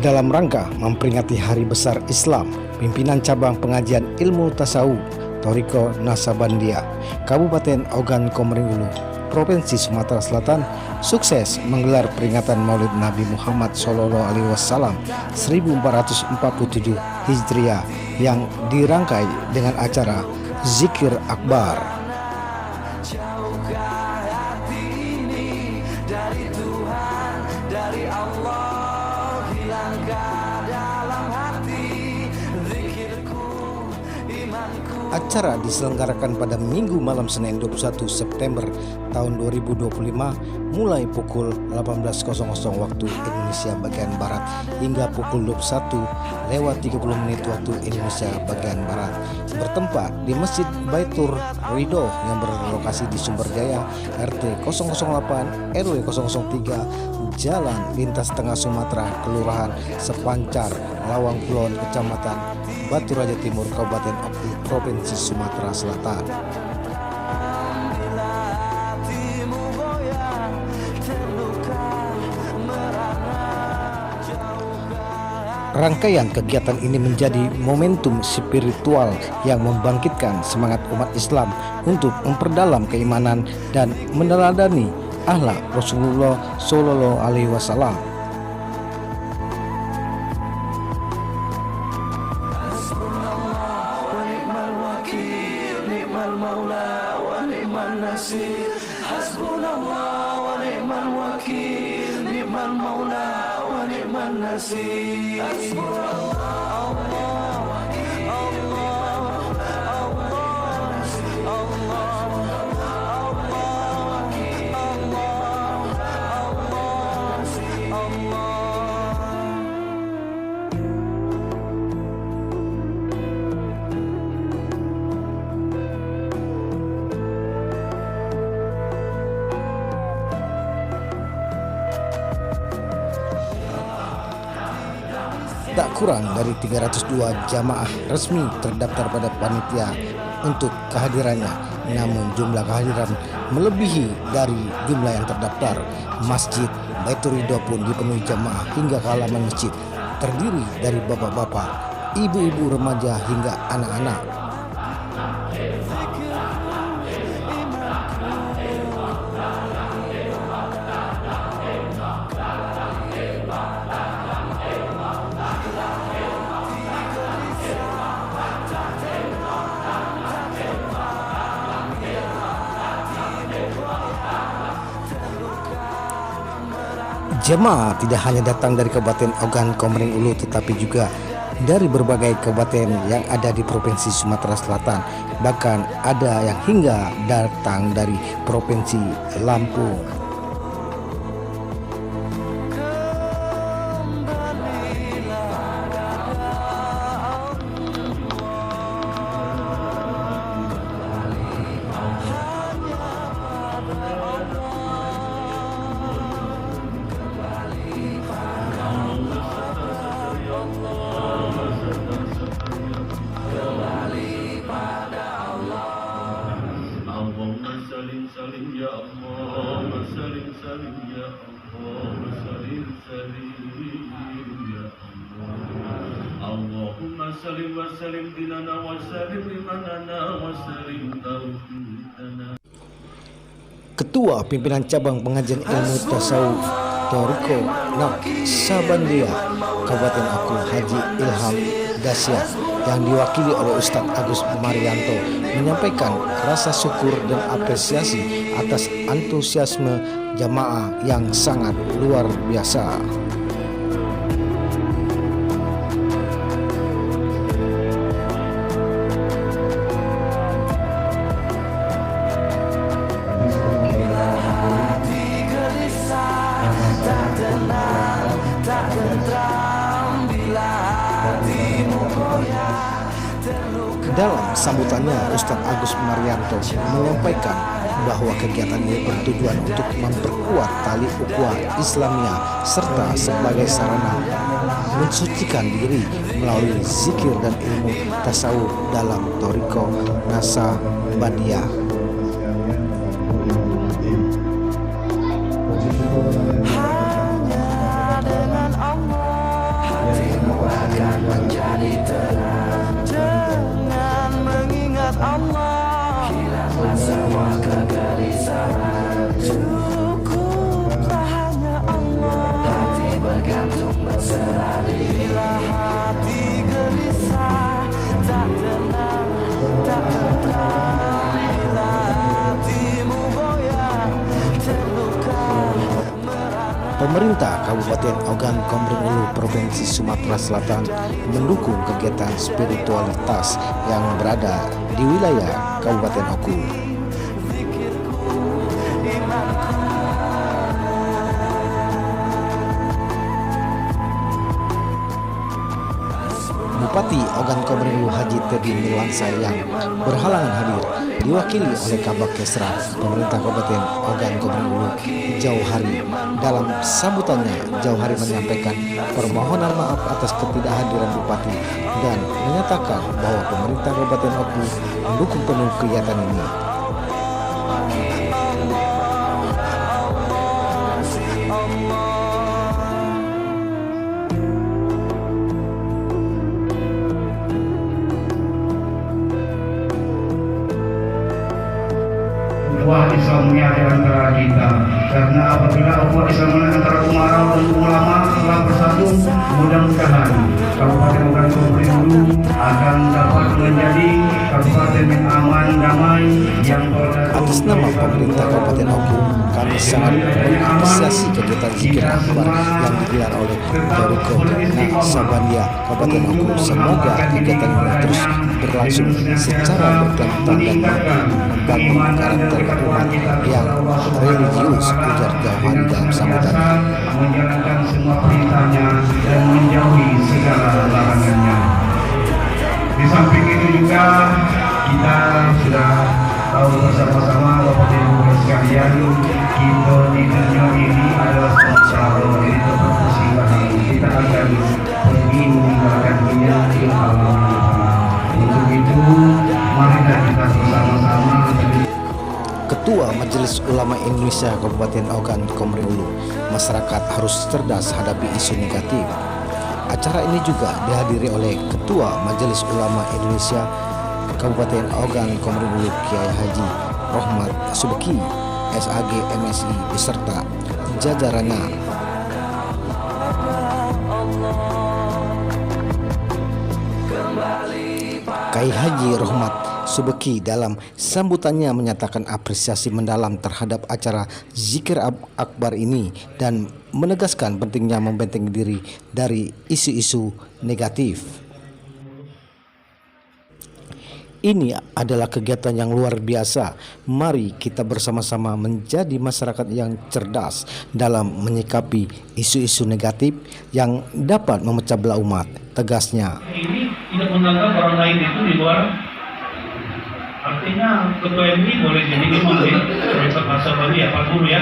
Dalam rangka memperingati Hari Besar Islam, pimpinan cabang pengajian ilmu tasawuf Thariqah Naksabandia Kabupaten Ogan Komering Ulu, Provinsi Sumatera Selatan sukses menggelar peringatan Maulid Nabi Muhammad SAW 1447 Hijriah yang dirangkai dengan acara Zikir Akbar. Acara diselenggarakan pada Minggu malam Senin 21 September tahun 2025 mulai pukul 18.00 waktu Indonesia bagian Barat hingga pukul 21:30 waktu Indonesia bagian Barat, bertempat di Masjid Baitur Ridho yang berlokasi di Sumberjaya RT 008 RW 003 Jalan Lintas Tengah Sumatera, Kelurahan Sepancar, Lawang Kulon, Kecamatan Batu Raja Timur, Kabupaten Oki, Provinsi Sumatera Selatan. Rangkaian kegiatan ini menjadi momentum spiritual yang membangkitkan semangat umat Islam untuk memperdalam keimanan dan meneladani akhlak Rasulullah Shallallahu Alaihi Wasallam. Tak kurang dari 302 jamaah resmi terdaftar pada panitia untuk kehadirannya, namun jumlah kehadiran melebihi dari jumlah yang terdaftar. Masjid Baitur Ridho pun dipenuhi jamaah hingga ke halaman masjid, terdiri dari bapak-bapak, ibu-ibu, remaja hingga anak-anak. Jemaah tidak hanya datang dari Kabupaten Ogan Komering Ulu, tetapi juga dari berbagai kabupaten yang ada di Provinsi Sumatera Selatan. Bahkan ada yang hingga datang dari Provinsi Lampung. Allahumma sallim wa sallim dinana wa sallim imanana wa sallim tauhidana. Ketua Pimpinan Cabang Pengajian Ilmu Tasawuf Thariqah Naksabandia Kabupaten Oki Haji Ilham Dasyah yang diwakili oleh Ustadz Agus Marianto menyampaikan rasa syukur dan apresiasi atas antusiasme jamaah yang sangat luar biasa. Dalam sambutannya, Ustadz Agus Marianto menyampaikan bahwa kegiatan ini bertujuan untuk memperkuat tali ukhuwah Islamiyah serta sebagai sarana mensucikan diri melalui zikir dan ilmu tasawuf dalam Thariqah Naksabandia. Pemerintah Kabupaten Ogan Komering Ulu, Provinsi Sumatera Selatan mendukung kegiatan spiritualitas yang berada di wilayah Kabupaten Oku. Bupati Ogan Komering Ulu Haji Teddy Nurwansa yang berhalangan hadir diwakili oleh Kabak Kesra Pemerintah Kabupaten Ogan Komering Ulu Jauhari. Dalam sambutannya, Jauhari menyampaikan permohonan maaf atas ketidakhadiran Bupati dan menyatakan bahwa pemerintah Kabupaten Oku mendukung penuh kegiatan ini. Umat Islam yang ada antara kita, karena apabila umat Islam antara umara dan ulama telah bersatu, mudah-mudahan Kabupaten Ogan Komering Ulu akan dapat menjadi kabupaten yang aman, damai, yang Atas nama pemerintah Kabupaten Oku, kami sangat mengapresiasi kegiatan zikir akbar yang digelar oleh Toriko Naksabandia Kabupaten Oku. Semoga kegiatan ini terus berlangsung secara berkelanjutan dan membangun karakter umat yang religius, ujar Jauhari dalam sambutannya. Menjalankan semua perintahnya dan menjauhi segala larangannya. Di samping itu juga kita sudah tahu bersama-sama Bapak Ibu sekalian, kita di dunia ini adalah sementara, ini tempat persinggahan. Kita akan pergi meninggalkan dunia di alam. Untuk itu, marilah kita bersama-sama. Ketua Majelis Ulama Indonesia Kabupaten Ogan Komering Ulu, masyarakat harus cerdas hadapi isu negatif. Acara ini juga dihadiri oleh Ketua Majelis Ulama Indonesia Kabupaten Ogan Komering Ulu Kiai Haji Rohmat Subeki SAG MSI beserta jajarannya. Kiai Haji Rohmat Subeki dalam sambutannya menyatakan apresiasi mendalam terhadap acara zikir akbar ini dan menegaskan pentingnya membentengi diri dari isu-isu negatif. Ini adalah kegiatan yang luar biasa. Mari kita bersama-sama menjadi masyarakat yang cerdas dalam menyikapi isu-isu negatif yang dapat memecah belah umat, tegasnya. Ini tidak menganggap orang lain itu di luar. Artinya ketua MI boleh jadi imam ya, Profesor Nasabandi ya, Pak Guru ya.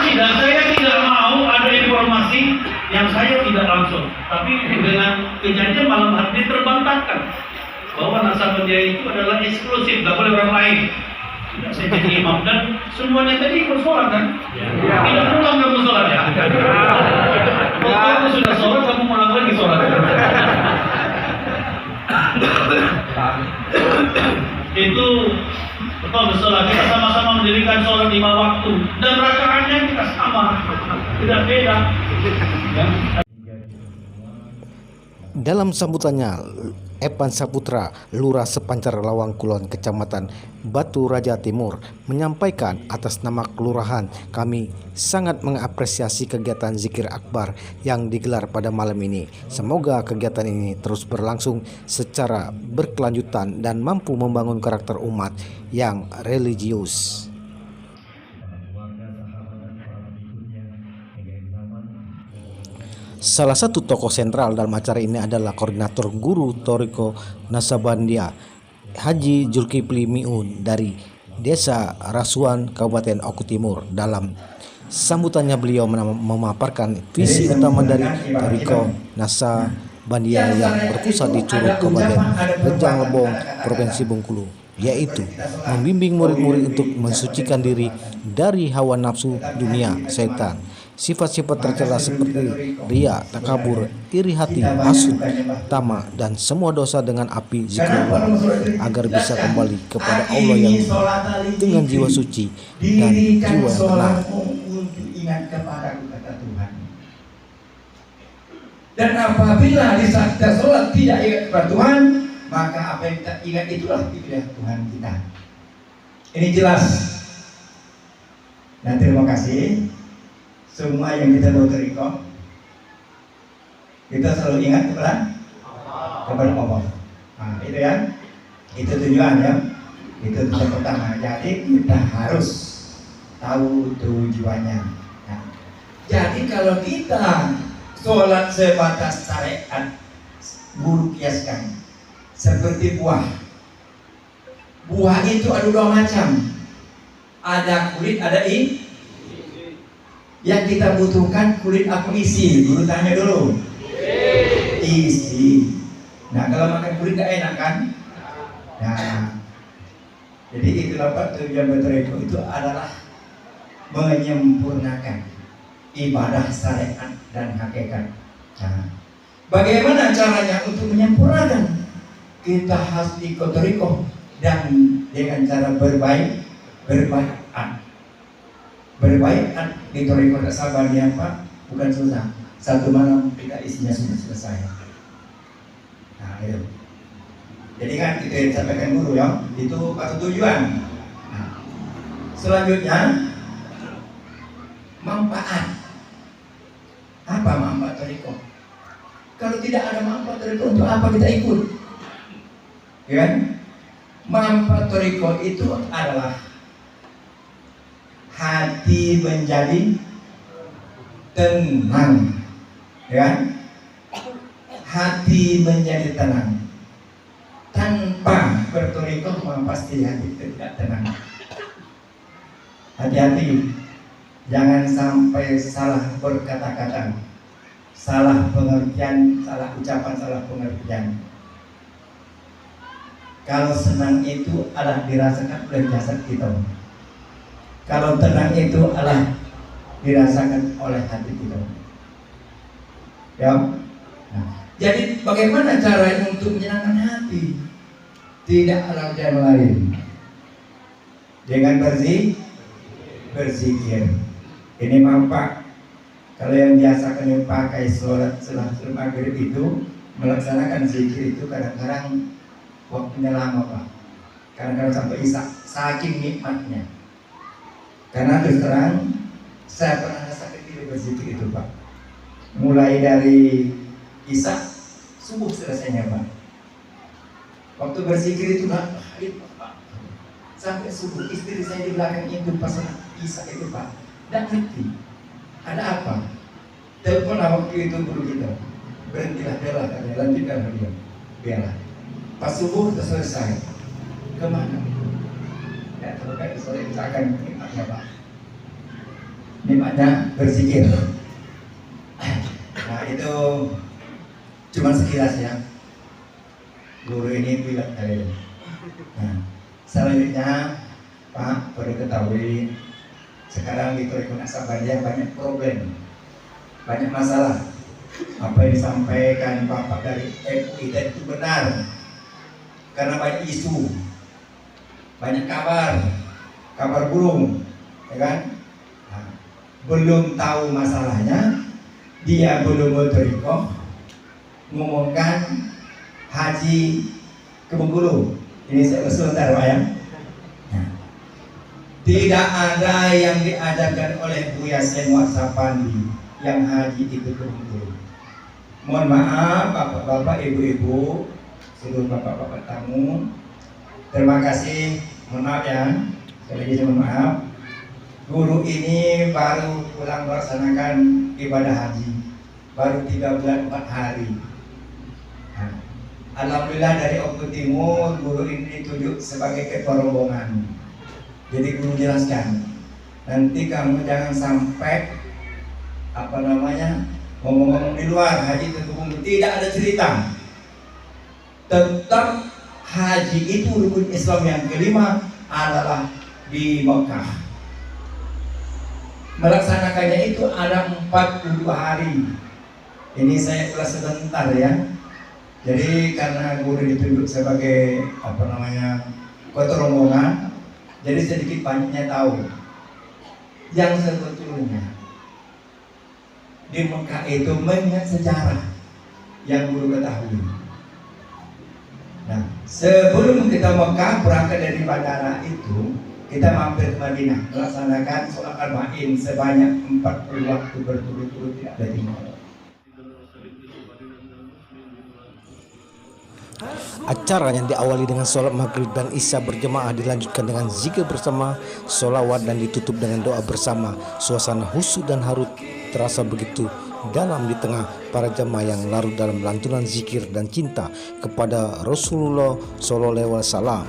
Tidak, saya tidak mau ada informasi yang saya tidak langsung, tapi dengan kejadian malam hari ini terbantahkan bahwa Nasabandi itu adalah eksklusif, tidak boleh orang lain. Tidak, saya jadi imam dan semuanya tadi ikut sholat kan? Tidak pulang kamu sholat ya? Kalau kamu sudah sholat, kamu pulang lagi sholat. Itu betul sholat. Kita sama-sama mendirikan sholat 5 waktu dan rakaatnya kita sama, tidak beda. Ya. Dalam sambutannya, Epan Saputra, Lurah Sepancar Lawang Kulon, Kecamatan Batu Raja Timur, menyampaikan atas nama kelurahan, kami sangat mengapresiasi kegiatan zikir akbar yang digelar pada malam ini. Semoga kegiatan ini terus berlangsung secara berkelanjutan dan mampu membangun karakter umat yang religius. Salah satu tokoh sentral dalam acara ini adalah Koordinator Guru Toriko Naksabandia Haji Zulkifli Miun dari Desa Rasuan Kabupaten Oku Timur. Dalam sambutannya beliau memaparkan visi utama dari Toriko Naksabandia yang berpusat di Curug Kabupaten Rejang Lebong Provinsi Bengkulu, yaitu membimbing murid-murid untuk mensucikan diri dari hawa nafsu dunia, setan, sifat-sifat tercela seperti ria, takabur, iri hati, hasud, tama, dan semua dosa dengan api zikrullah agar bisa kembali kepada Allah yang dengan jiwa suci dan jiwa yang tenang. Ingat kepada kata Tuhan. Dan apabila di saat kita sholat tidak ingat kepada Tuhan, maka apa yang kita ingat itulah Tuhan kita. Ini jelas. Nah, terima kasih semua yang kita bawa terikot. Kita selalu ingat kepada Allah. Nah, itu ya. Itu tujuan ya. Itu tujuan pertama. Jadi kita harus tahu tujuannya. Nah, jadi kalau kita sholat sebatas syariat, guru kiaskan seperti buah. Buah itu ada dua macam. Ada kulit, ada isi. Yang kita butuhkan kulit apa isi? Guru tanya dulu. Isi. Nah, kalau makan kulit gak enak kan? Nah, jadi itulah Pak, tujuan bertoriko itu adalah menyempurnakan ibadah syariat dan hakikat. Nah, bagaimana caranya untuk menyempurnakan? Kita harus ikut toriko dan dengan cara berbaikat di toriko tak sabarnya Pak, bukan susah. Satu malam kita isinya sudah selesai. Nah, itu. Jadi kan kita sampaikan guru ya, itu patut tujuan. Nah, selanjutnya manfaat. Apa manfaat toriko? Kalau tidak ada manfaat toriko, untuk apa kita ikut? Ya kan? Manfaat toriko itu adalah hati menjadi tenang, ya kan? Hati menjadi tenang. Tanpa bertoriko pasti hati tidak tenang. Hati-hati, jangan sampai salah berkata-kata, salah pengertian, salah ucapan, salah pengertian. Kalau senang itu adalah dirasakan oleh jasad kita. Kalau tenang itu adalah dirasakan oleh hati kita. Ya. Nah, jadi bagaimana cara untuk menyenangkan hati? Tidak ada jalan lain. Dengan berzikir. Ini manfaat. Kalau yang biasa kalian pakai sholat setelah maghrib itu melaksanakan zikir itu kadang-kadang waktunya lama Pak, kadang-kadang sampai isak, saking nikmatnya. Karena terus terang saya pernah rasakan diri berzikir itu Pak, mulai dari isak subuh selesainya Pak. Waktu berzikir itu Pak, sampai subuh. Istri saya di belakang itu pas isak itu Pak, tidak ngerti ada apa. Telepon waktu itu guru kita, berhentilah bela, lanjutkan dia bela. Pas subuh sudah selesai. Kemana? Ya, terkait sore misalkan nikmatnya Pak. Nikmatnya berzikir. Nah, itu cuma sekilas ya. Guru ini bilang kali. Nah, selanjutnya Pak, perlu ketahui sekarang di Toriko Naksabandia banyak problem, banyak masalah. Apa yang disampaikan Bapak dari MUI dan itu benar. Karena banyak isu, banyak kabar burung, ya kan? Nah, belum tahu masalahnya, dia belum bertoriko, ngomongkan haji ke Bengkulu. Ini saya sebentar Pak ya. Nah, tidak ada yang diajarkan oleh Buya Senwar Sapandi yang haji itu ke Bengkulu. Mohon maaf bapak-bapak, ibu-ibu, seluruh bapak-bapak tamu, terima kasih, mohon maaf ya, sekali lagi mohon maaf. Guru ini baru pulang melaksanakan ibadah haji, baru 3 bulan 4 hari. Nah, alhamdulillah dari Oku Timur, guru ini ditunjuk sebagai ketua rombongan. Jadi guru jelaskan, nanti kamu jangan sampai ngomong-ngomong di luar haji itu tidak ada cerita. Tetap haji itu rukun Islam yang kelima adalah di Mekah. Melaksanakannya itu ada 42 hari. Ini saya kelas sebentar ya. Jadi karena guru ditunjuk sebagai ketua rombongan, jadi sedikit banyaknya tahu. Yang sebetulnya di Mekah itu banyak sejarah yang guru ketahui. Nah, sebelum kita Mekah berangkat dari bandara itu, kita mampir ke Madinah melaksanakan sholat arba'in sebanyak 40 waktu berturut-turut tidak ada tinggal. Acara yang diawali dengan sholat maghrib dan isya berjemaah dilanjutkan dengan zikir bersama, sholawat, dan ditutup dengan doa bersama. Suasana khusyuk dan haru terasa begitu dalam di tengah para jemaah yang larut dalam lantunan zikir dan cinta kepada Rasulullah Sallallahu Alaihi Wasallam.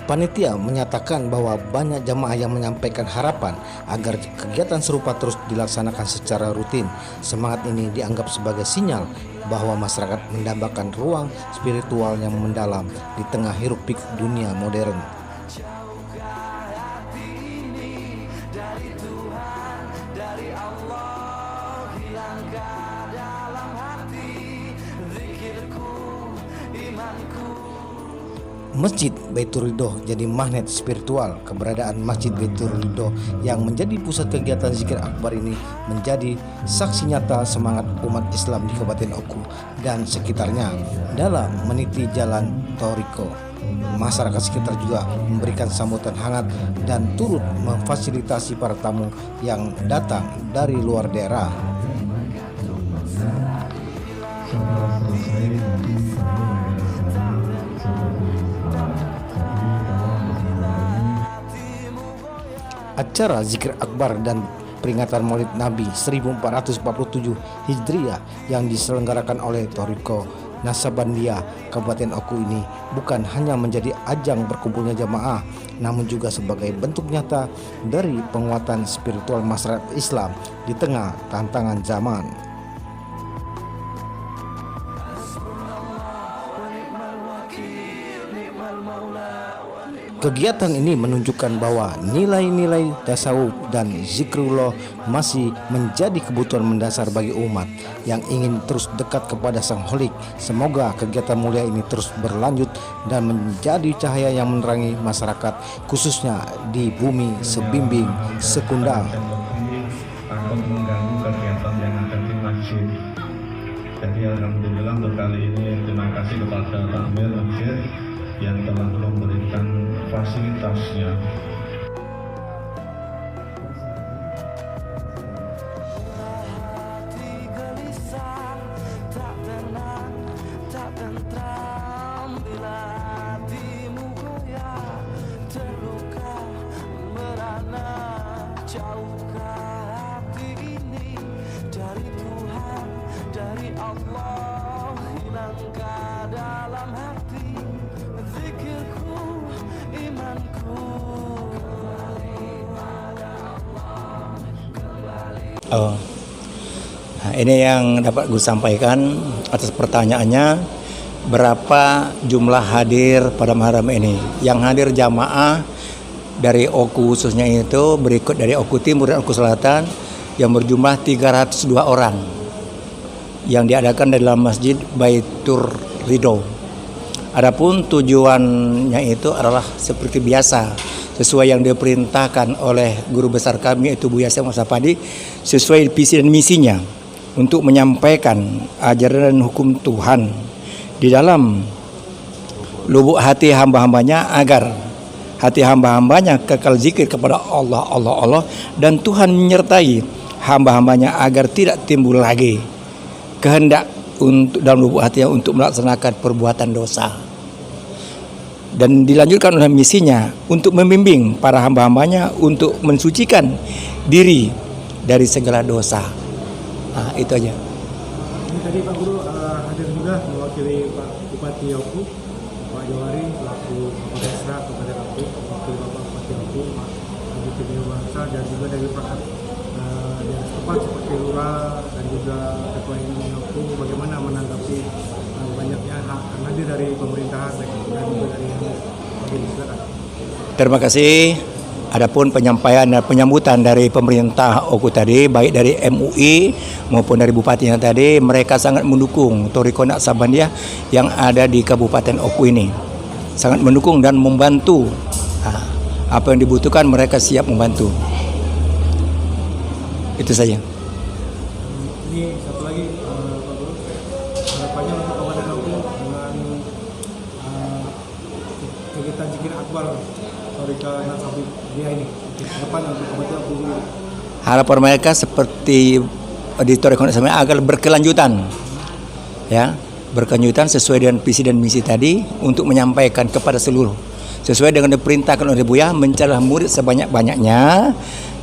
Panitia menyatakan bahwa banyak jamaah yang menyampaikan harapan agar kegiatan serupa terus dilaksanakan secara rutin. Semangat ini dianggap sebagai sinyal bahwa masyarakat mendambakan ruang spiritual yang mendalam di tengah hiruk-pikuk dunia modern. Masjid Baitur Ridho jadi magnet spiritual. Keberadaan Masjid Baitur Ridho yang menjadi pusat kegiatan zikir akbar ini menjadi saksi nyata semangat umat Islam di Kabupaten Oku dan sekitarnya dalam meniti jalan Toriko. Masyarakat sekitar juga memberikan sambutan hangat dan turut memfasilitasi para tamu yang datang dari luar daerah. Setelah selesai nanti Acara zikir akbar dan peringatan Maulid Nabi 1447 Hijriah yang diselenggarakan oleh Toriko Nasabandia Kabupaten Oku ini bukan hanya menjadi ajang berkumpulnya jamaah, namun juga sebagai bentuk nyata dari penguatan spiritual masyarakat Islam di tengah tantangan zaman. Kegiatan ini menunjukkan bahwa nilai-nilai tasawuf dan zikrullah masih menjadi kebutuhan mendasar bagi umat yang ingin terus dekat kepada Sang Holik. Semoga kegiatan mulia ini terus berlanjut dan menjadi cahaya yang menerangi masyarakat, khususnya di bumi Sebimbing Sekundang. Takut mengganggu kegiatan yang ada di masjid. Jadi alhamdulillah untuk kali ini terima kasih kepada takmir masjid yang telah memberikan fasilitasnya. Nah, ini yang dapat gue sampaikan atas pertanyaannya, berapa jumlah hadir pada malam ini. Yang hadir jamaah dari Oku khususnya itu berikut dari Oku Timur dan Oku Selatan yang berjumlah 302 orang yang diadakan dalam Masjid Baitur Ridho. Adapun tujuannya itu adalah seperti biasa, sesuai yang diperintahkan oleh guru besar kami itu Buya Syekh Muhammad Sapadi, sesuai visi dan misinya untuk menyampaikan ajaran dan hukum Tuhan di dalam lubuk hati hamba-hambanya agar hati hamba-hambanya kekal zikir kepada Allah dan Tuhan menyertai hamba-hambanya agar tidak timbul lagi kehendak untuk dalam lubuk hatinya untuk melaksanakan perbuatan dosa. Dan dilanjutkan oleh misinya untuk membimbing para hamba-hambanya untuk mensucikan diri dari segala dosa. Nah, itu aja. Ini tadi Pak Guru hadir juga mewakili Pak Bupati Oku, Pak Jawari, selaku Kapolrestra Kabupaten Oku, wakil Bapak Bupati Oku, Pak Haji Kediri Bangsa, dan juga dari perangkat dinas tempat seperti Lurah dan juga Ketua ini Oku, bagaimana menanggapi banyaknya hadir dari pemerintahan dan juga dari masyarakat. Terima kasih. Adapun penyampaian dan penyambutan dari pemerintah Oku tadi, baik dari MUI maupun dari bupatinya tadi, mereka sangat mendukung Toriko Nasabandia yang ada di Kabupaten Oku ini. Sangat mendukung dan membantu. Apa yang dibutuhkan mereka siap membantu. Itu saja. Ini satu lagi Pak Guru, spiritual Torika Nasabi dia ini ke depan untuk Bupati Oku Guru? Harapan mereka seperti di Torika Nasabi agar berkelanjutan, ya, berkelanjutan sesuai dengan visi dan misi tadi untuk menyampaikan kepada seluruh sesuai dengan diperintahkan oleh Buya mencari murid sebanyak-banyaknya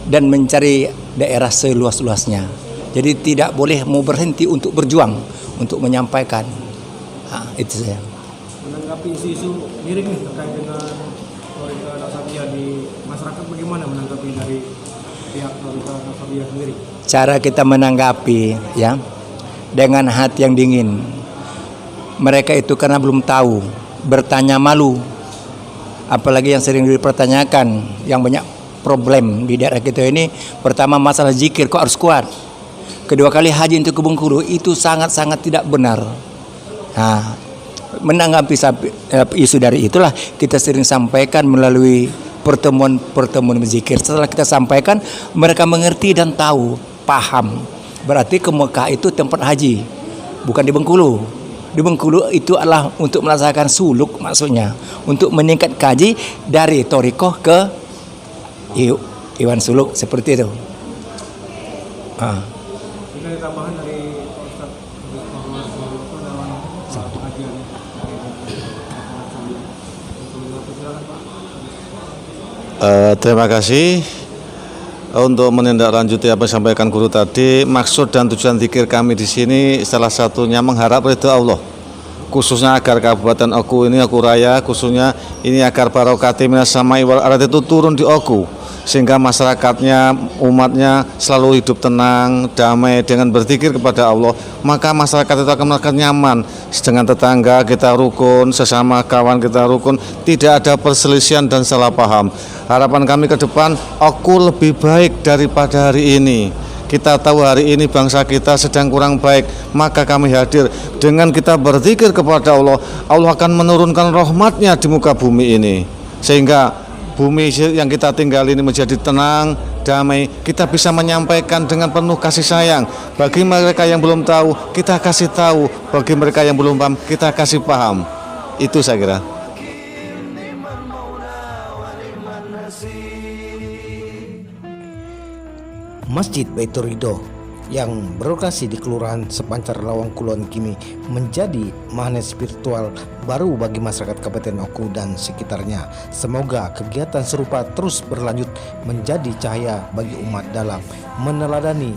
dan mencari daerah seluas-luasnya. Jadi tidak boleh mau berhenti untuk berjuang untuk menyampaikan. Itu saja. Menanggapi isu-isu miring nih terkait dengan Torika Nasabiah di masyarakat, bagaimana menanggapi dari pihak Torika Nasabiah sendiri? Cara kita menanggapi, ya, dengan hati yang dingin. Mereka itu karena belum tahu, bertanya malu. Apalagi yang sering dipertanyakan, yang banyak problem di daerah kita ini, pertama masalah zikir kok harus kuat. Kedua kali haji untuk ke Bengkulu itu sangat-sangat tidak benar. Nah, menanggapi isu dari itulah kita sering sampaikan melalui pertemuan zikir. Setelah kita sampaikan, mereka mengerti dan tahu, paham. Berarti ke Mekah itu tempat haji, bukan di Bengkulu. Di Bengkulu itu adalah untuk melaksanakan suluk, maksudnya untuk meningkat kaji dari Torikoh ke Iwan Suluk, seperti itu. Jika ada tambahan dari Ustaz dalam pengajian terima kasih. Untuk menindaklanjuti apa yang disampaikan guru tadi, maksud dan tujuan zikir kami di sini salah satunya mengharap ridho Allah, khususnya agar Kabupaten Oku ini, Oku Raya khususnya ini, agar barokati minas samai wal ardh itu turun di Oku, sehingga masyarakatnya, umatnya selalu hidup tenang, damai dengan berzikir kepada Allah. Maka masyarakat itu akan merasa nyaman dengan tetangga kita rukun, sesama kawan kita rukun, tidak ada perselisihan dan salah paham. Harapan kami ke depan, Oku lebih baik daripada hari ini. Kita tahu hari ini bangsa kita sedang kurang baik, maka kami hadir. Dengan kita berzikir kepada Allah, Allah akan menurunkan rahmatnya di muka bumi ini, sehingga bumi yang kita tinggal ini menjadi tenang, damai. Kita bisa menyampaikan dengan penuh kasih sayang. Bagi mereka yang belum tahu, kita kasih tahu. Bagi mereka yang belum paham, kita kasih paham. Itu saya kira. Masjid Baitur Ridho yang berlokasi di Kelurahan Sepancar Lawang Kulon kini menjadi magnet spiritual baru bagi masyarakat Kabupaten Oku dan sekitarnya. Semoga kegiatan serupa terus berlanjut menjadi cahaya bagi umat dalam meneladani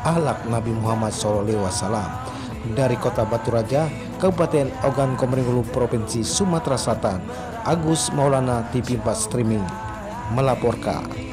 akhlak Nabi Muhammad SAW. Dari Kota Batu Raja, Kabupaten Ogan Komering Ulu, Provinsi Sumatera Selatan, Agus Maulana, TV4 Streaming melaporkan.